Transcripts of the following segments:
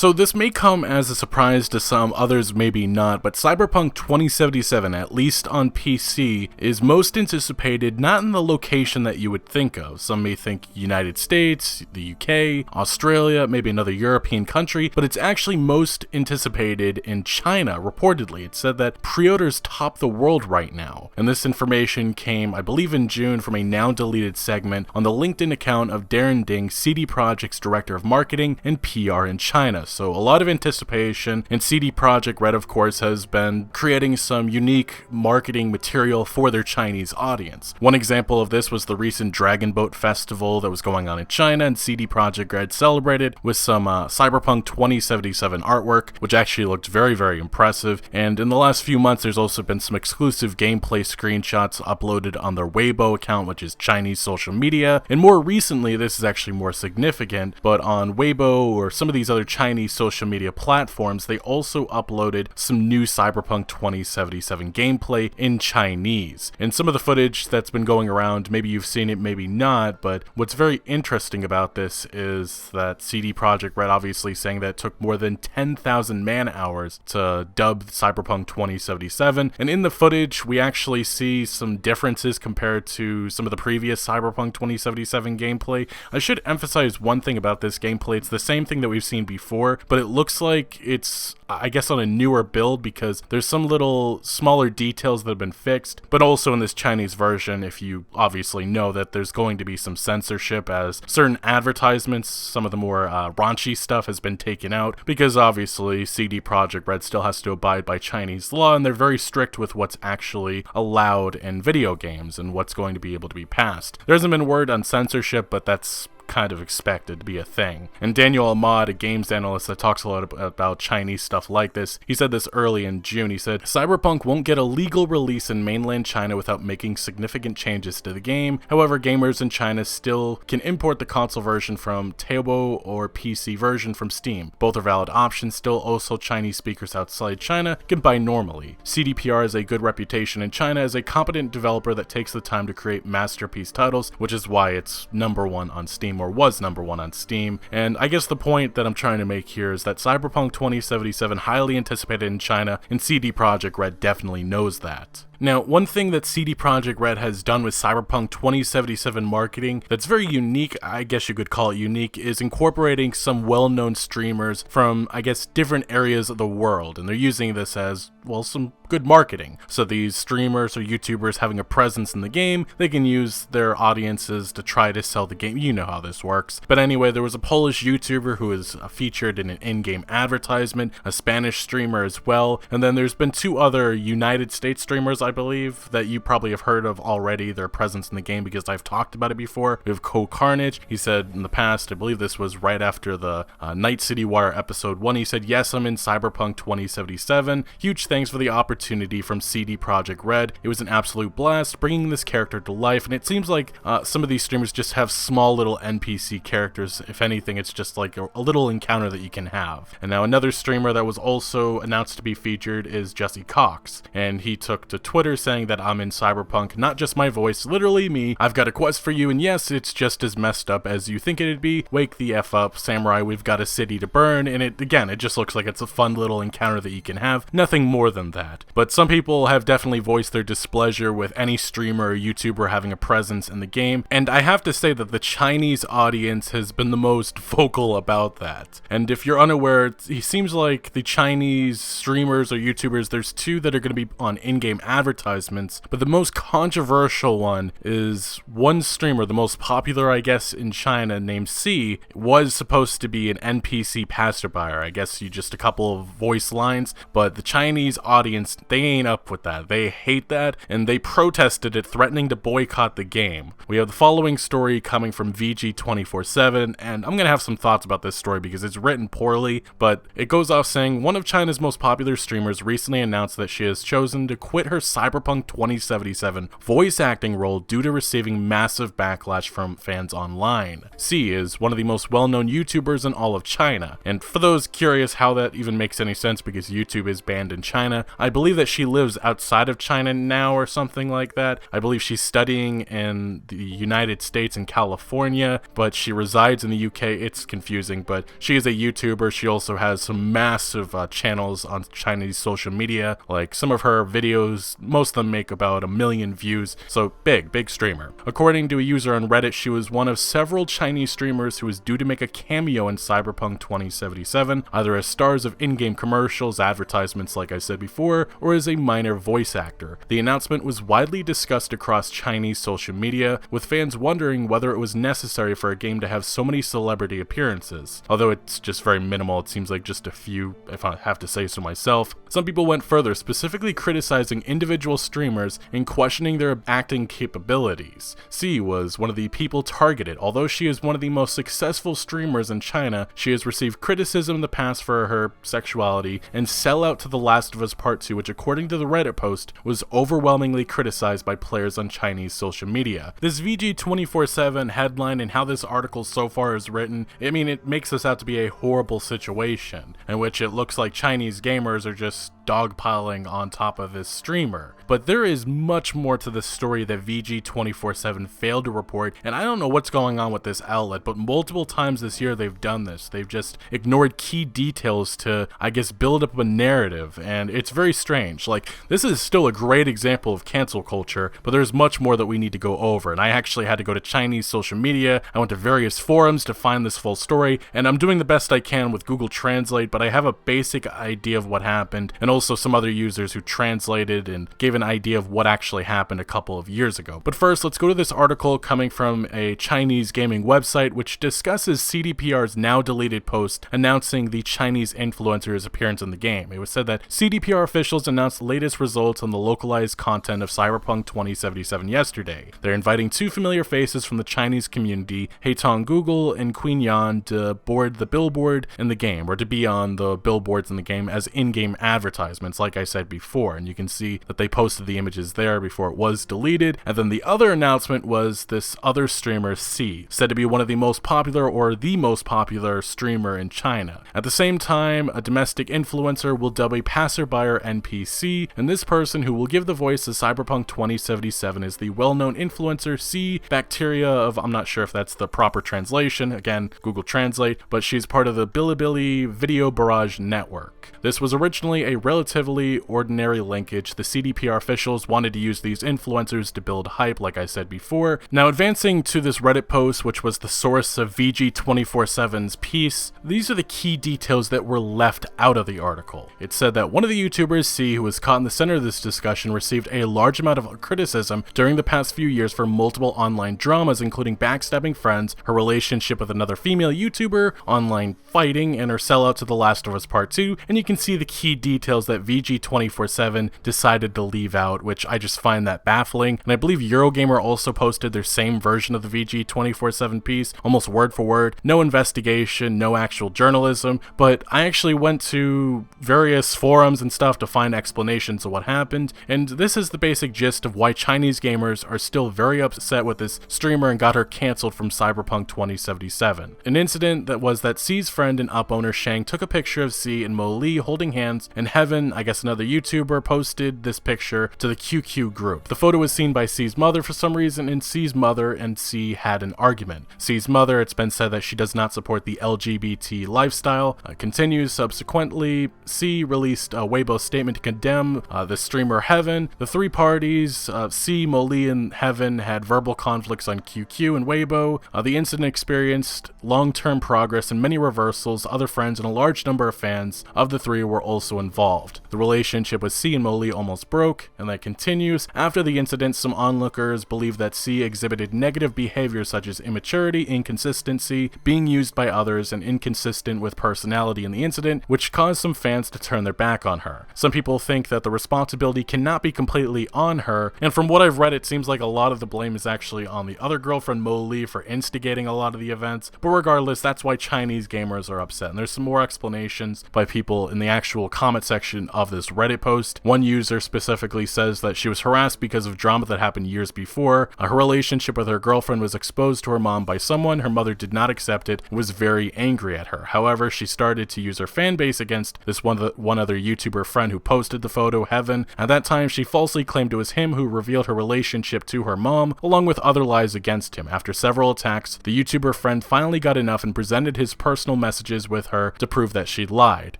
So this may come as a surprise to some, others maybe not, but Cyberpunk 2077, at least on PC, is most anticipated not in the location that you would think of. Some may think United States, the UK, Australia, maybe another European country, but it's actually most anticipated in China, reportedly. It said that pre-orders top the world right now, and this information came, I believe, in June from a now-deleted segment on the LinkedIn account of Darren Ding, CD Projekt's Director of Marketing and PR in China. So a lot of anticipation, and CD Projekt Red, of course, has been creating some unique marketing material for their Chinese audience. One example of this was the recent Dragon Boat Festival that was going on in China, and CD Projekt Red celebrated with some Cyberpunk 2077 artwork, which actually looked very, very impressive. And in the last few months, there's also been some exclusive gameplay screenshots uploaded on their Weibo account, which is Chinese social media. And more recently, this is actually more significant, but on Weibo or some of these other Chinese social media platforms, they also uploaded some new Cyberpunk 2077 gameplay in Chinese. And some of the footage that's been going around, maybe you've seen it, maybe not, but what's very interesting about this is that CD Projekt Red obviously saying that it took more than 10,000 man-hours to dub Cyberpunk 2077, and in the footage we actually see some differences compared to some of the previous Cyberpunk 2077 gameplay. I should emphasize one thing about this gameplay: it's the same thing that we've seen before, but it looks like it's, I guess, on a newer build because there's some little smaller details that have been fixed, but also in this Chinese version, if you obviously know that there's going to be some censorship as certain advertisements, some of the more raunchy stuff has been taken out because obviously CD Projekt Red still has to abide by Chinese law, and they're very strict with what's actually allowed in video games and what's going to be able to be passed. There hasn't been word on censorship, but that's kind of expected to be a thing. And Daniel Ahmad, a games analyst that talks a lot about Chinese stuff like this, he said this early in June. He said, Cyberpunk won't get a legal release in mainland China without making significant changes to the game. However, gamers in China still can import the console version from Taobao or PC version from Steam. Both are valid options. Still, also Chinese speakers outside China can buy normally. CDPR has a good reputation in China as a competent developer that takes the time to create masterpiece titles, which is why it's #1 on Steam, or was #1 on Steam. And I guess the point that I'm trying to make here is that Cyberpunk 2077 highly anticipated in China, and CD Projekt Red definitely knows that. Now, one thing that CD Projekt Red has done with Cyberpunk 2077 marketing that's very unique, I guess you could call it unique, is incorporating some well-known streamers from, I guess, different areas of the world, and they're using this as, well, some good marketing. So these streamers or YouTubers having a presence in the game, they can use their audiences to try to sell the game. You know how this works. But anyway, there was a Polish YouTuber who was featured in an in-game advertisement, a Spanish streamer as well, and then there's been two other United States streamers, I believe, that you probably have heard of already, their presence in the game because I've talked about it before. We have Carnage. He said in the past, I believe this was right after the Night City Wire episode 1, he said, yes, I'm in Cyberpunk 2077. Huge thanks for the opportunity from CD Projekt Red. It was an absolute blast bringing this character to life, and it seems like some of these streamers just have small little NPC characters. If anything, it's just like a little encounter that you can have. And now another streamer that was also announced to be featured is Jesse Cox, and he took to Twitter saying that I'm in Cyberpunk, not just my voice, literally me. I've got a quest for you, and yes, it's just as messed up as you think it'd be. Wake the F up, samurai, we've got a city to burn. And it just looks like it's a fun little encounter that you can have. Nothing more than that. But some people have definitely voiced their displeasure with any streamer or YouTuber having a presence in the game, and I have to say that the Chinese audience has been the most vocal about that. And if you're unaware, it seems like the Chinese streamers or YouTubers, there's two that are going to be on in-game advertisements, but the most controversial one is one streamer, the most popular, I guess, in China, named C, was supposed to be an NPC passerby. I guess you just a couple of voice lines, but the Chinese audience, they ain't up with that. They hate that, and they protested it, threatening to boycott the game. We have the following story coming from VG247, and I'm gonna have some thoughts about this story because it's written poorly, but it goes off saying, one of China's most popular streamers recently announced that she has chosen to quit her Cyberpunk 2077 voice acting role due to receiving massive backlash from fans online. C is one of the most well-known YouTubers in all of China, and for those curious how that even makes any sense because YouTube is banned in China, I believe that she lives outside of China now or something like that. I believe she's studying in the United States in California, but she resides in the UK. It's confusing, but she is a YouTuber. She also has some massive channels on Chinese social media. Like some of her videos, most of them make about 1 million views, so big streamer. According to a user on Reddit, she was one of several Chinese streamers who was due to make a cameo in Cyberpunk 2077, either as stars of in-game commercials, advertisements like I said before, or as a minor voice actor. The announcement was widely discussed across Chinese social media, with fans wondering whether it was necessary for a game to have so many celebrity appearances. Although it's just very minimal, it seems like just a few, if I have to say so myself. Some people went further, specifically criticizing individual streamers and questioning their acting capabilities. C was one of the people targeted. Although she is one of the most successful streamers in China, she has received criticism in the past for her sexuality and sellout to The Last of Us Part 2, which according to the Reddit post was overwhelmingly criticized by players on Chinese social media. This VG247 headline and how this article so far is written, I mean, it makes this out to be a horrible situation in which it looks like Chinese gamers are just dogpiling on top of this streamer. But there is much more to the story that VG247 failed to report, and I don't know what's going on with this outlet, but multiple times this year they've done this. They've just ignored key details to, I guess, build up a narrative, and it's very strange. Like, this is still a great example of cancel culture, but there's much more that we need to go over, and I actually had to go to Chinese social media. I went to various forums to find this full story, and I'm doing the best I can with Google Translate, but I have a basic idea of what happened, and also some other users who translated and gave an idea of what actually happened a couple of years ago. But first, let's go to this article coming from a Chinese gaming website which discusses CDPR's now deleted post announcing the Chinese influencer's appearance in the game. It was said that CDPR officials announced the latest results on the localized content of Cyberpunk 2077 yesterday. They're inviting 2 familiar faces from the Chinese community, Heitong Google and Queen Yan, to board the billboard in the game, or to be on the billboards in the game as in-game advertisements, like I said before, and you can see that they posted the images there before it was deleted. And then the other announcement was this other streamer, C, said to be one of the most popular or the most popular streamer in China. At the same time, a domestic influencer will dub a passerby or NPC, and this person who will give the voice to Cyberpunk 2077 is the well-known influencer C Bacteria of, I'm not sure if that's the proper translation, again, Google Translate, but she's part of the Bilibili Video Barrage network. This was originally a relatively ordinary linkage. The CDPR officials wanted to use these influencers to build hype, like I said before. Now, advancing to this Reddit post, which was the source of VG247's piece, these are the key details that were left out of the article. It said that one of the YouTubers, C, who was caught in the center of this discussion, received a large amount of criticism during the past few years for multiple online dramas, including backstabbing friends, her relationship with another female YouTuber, online fighting, and her sellout to The Last of Us Part 2, and you can see the key details that VG247 decided to leave out, which I just find that baffling. And I believe Eurogamer also posted their same version of the VG247 piece, almost word for word. No investigation, no actual journalism, but I actually went to various forums and stuff to find explanations of what happened, and this is the basic gist of why Chinese gamers are still very upset with this streamer and got her cancelled from Cyberpunk 2077. An incident that was that C's friend and up owner Shang took a picture of C and Mo Li holding hands, and Heaven, I guess another YouTuber, posted this picture to the QQ group. The photo was seen by C's mother for some reason, and C's mother and C had an argument. C's mother, it's been said that she does not support the LGBT lifestyle. Continues subsequently, C released a Weibo statement to condemn the streamer Heaven. The three parties, C, Mo Li, and Heaven, had verbal conflicts on QQ and Weibo. The incident experienced long-term progress and many reversals. Other friends and a large number of fans of the three were also involved. The relationship with C and Mo Li almost broke, and that continues. After the incident, some onlookers believe that C exhibited negative behavior such as immaturity, inconsistency, being used by others, and inconsistent with personality in the incident, which caused some fans to turn their back on her. Some people think that the responsibility cannot be completely on her, and from what I've read, it seems like a lot of the blame is actually on the other girlfriend, Mo Li, for instigating a lot of the events. But regardless, that's why Chinese gamers are upset, and there's some more explanations explanations by people in the actual comment section of this Reddit post. One user specifically says that she was harassed because of drama that happened years before. Her relationship with her girlfriend was exposed to her mom by someone. Her mother did not accept it and was very angry at her. However, she started to use her fan base against this one other YouTuber friend who posted the photo, Heaven. At that time, she falsely claimed it was him who revealed her relationship to her mom, along with other lies against him. After several attacks, the YouTuber friend finally got enough and presented his personal messages with her to prove that she lied.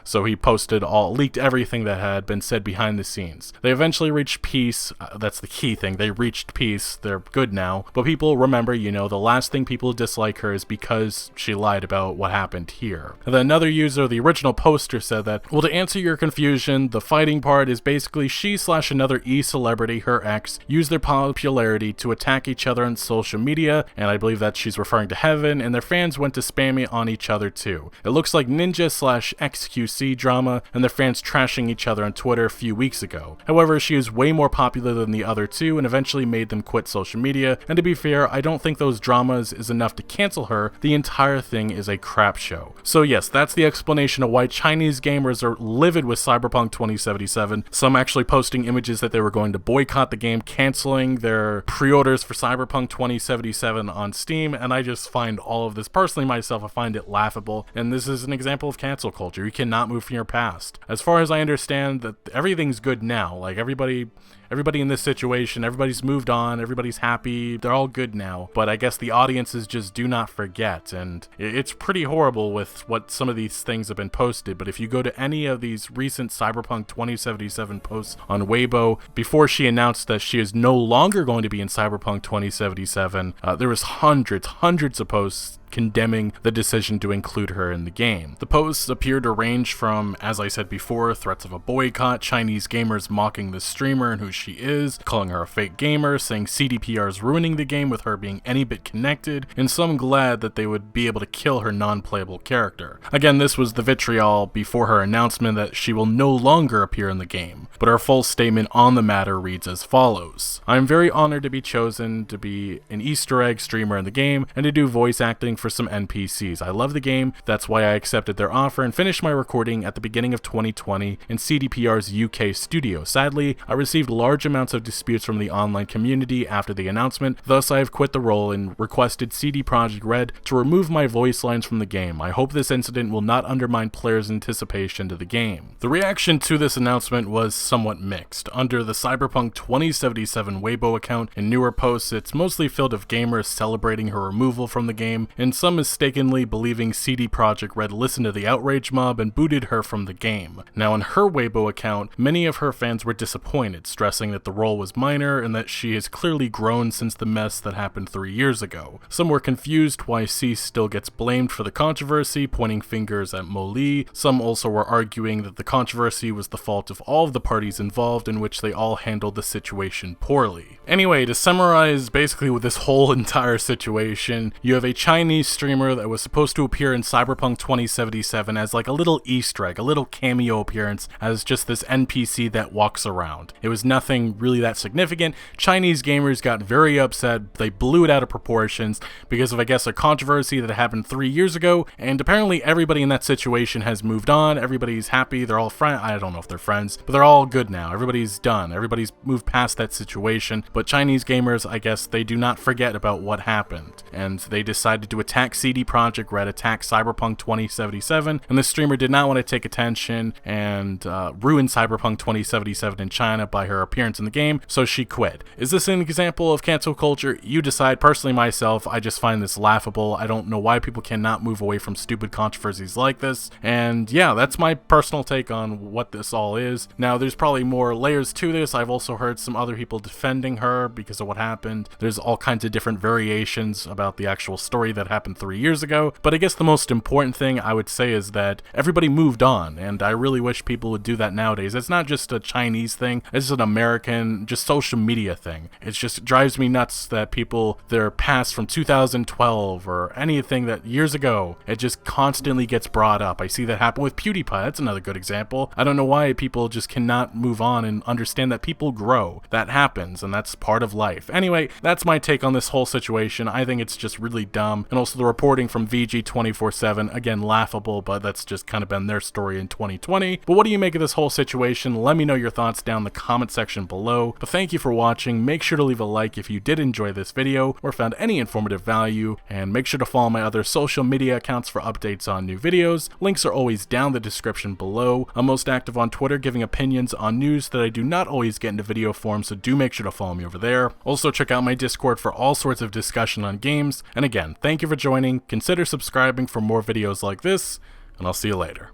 So he leaked everything that had been said behind the scenes. They eventually reached peace. That's the key thing. They reached peace. They're good now. But people remember, the last thing people dislike her is because she lied about what happened here. And then another user, the original poster, said that, well, to answer your confusion, the fighting part is basically she/another e-celebrity, her ex, used their popularity to attack each other on social media, and I believe that she's referring to Heaven, and their fans went to spam it on each other too. It looks like Ninja/XQC drama, and their fans trashing each other on Twitter a few weeks ago. However, she is way more popular than the other two, and eventually made them quit social media, and to be fair, I don't think those dramas is enough to cancel her. The entire thing is a crap show. So yes, that's the explanation of why Chinese gamers are livid with Cyberpunk 2077, some actually posting images that they were going to boycott the game, canceling their pre-orders for Cyberpunk 2077 on Steam, and I just find all of this, personally myself, I find it laughable, and this is an example of cancel culture. You cannot move from your past. As far as I understand, that everything's good now, like everybody in this situation, everybody's moved on, everybody's happy, they're all good now, but I guess the audiences just do not forget, and it's pretty horrible with what some of these things have been posted. But if you go to any of these recent Cyberpunk 2077 posts on Weibo, before she announced that she is no longer going to be in Cyberpunk 2077, there was hundreds of posts condemning the decision to include her in the game. The posts appear to range from, as I said before, threats of a boycott, Chinese gamers mocking the streamer and who she is, calling her a fake gamer, saying CDPR is ruining the game with her being any bit connected, and some glad that they would be able to kill her non-playable character. Again, this was the vitriol before her announcement that she will no longer appear in the game, but her full statement on the matter reads as follows. I am very honored to be chosen to be an Easter egg streamer in the game and to do voice acting for some NPCs. I love the game, that's why I accepted their offer and finished my recording at the beginning of 2020 in CDPR's UK studio. Sadly, I received large amounts of disputes from the online community after the announcement, thus I have quit the role and requested CD Projekt Red to remove my voice lines from the game. I hope this incident will not undermine players' anticipation to the game. The reaction to this announcement was somewhat mixed. Under the Cyberpunk 2077 Weibo account and newer posts, it's mostly filled with gamers celebrating her removal from the game, and some mistakenly believing CD Projekt Red listened to the outrage mob and booted her from the game. Now, on her Weibo account, many of her fans were disappointed, stressing that the role was minor and that she has clearly grown since the mess that happened 3 years ago. Some were confused why C still gets blamed for the controversy, pointing fingers at Molly. Some also were arguing that the controversy was the fault of all of the parties involved, in which they all handled the situation poorly. Anyway, to summarize basically with this whole entire situation, you have a Chinese streamer that was supposed to appear in Cyberpunk 2077 as like a little Easter egg, a little cameo appearance as just this NPC that walks around. It was nothing really that significant. Chinese gamers got very upset. They blew it out of proportions because of, I guess, a controversy that happened 3 years ago, and apparently everybody in that situation has moved on. Everybody's happy. They're all friends. I don't know if they're friends, but they're all good now. Everybody's done. Everybody's moved past that situation, but Chinese gamers, I guess, they do not forget about what happened, and they decided to attack CD Projekt Red, attack Cyberpunk 2077, and the streamer did not want to take attention and ruin Cyberpunk 2077 in China by her appearance in the game, so she quit. Is this an example of cancel culture? You decide. Personally, myself, I just find this laughable. I don't know why people cannot move away from stupid controversies like this, and yeah, that's my personal take on what this all is. Now, there's probably more layers to this. I've also heard some other people defending her because of what happened. There's all kinds of different variations about the actual story that happened 3 years ago, but I guess the most important thing I would say is that everybody moved on, and I really wish people would do that nowadays. It's not just a Chinese thing, it's an American, just social media thing. It just drives me nuts that people, their past from 2012 or anything that years ago, it just constantly gets brought up. I see that happen with PewDiePie. That's another good example. I don't know why people just cannot move on and understand that people grow. That happens, and that's part of life. Anyway, that's my take on this whole situation. I think it's just really dumb, and I'll also the reporting from VG247, again laughable, but that's just kind of been their story in 2020. But what do you make of this whole situation? Let me know your thoughts down in the comment section below. But thank you for watching. Make sure to leave a like if you did enjoy this video or found any informative value, and make sure to follow my other social media accounts for updates on new videos. Links are always down in the description below. I'm most active on Twitter, giving opinions on news that I do not always get into video form, so do make sure to follow me over there. Also check out my Discord for all sorts of discussion on games. And again, thank you for joining. Consider subscribing for more videos like this, and I'll see you later.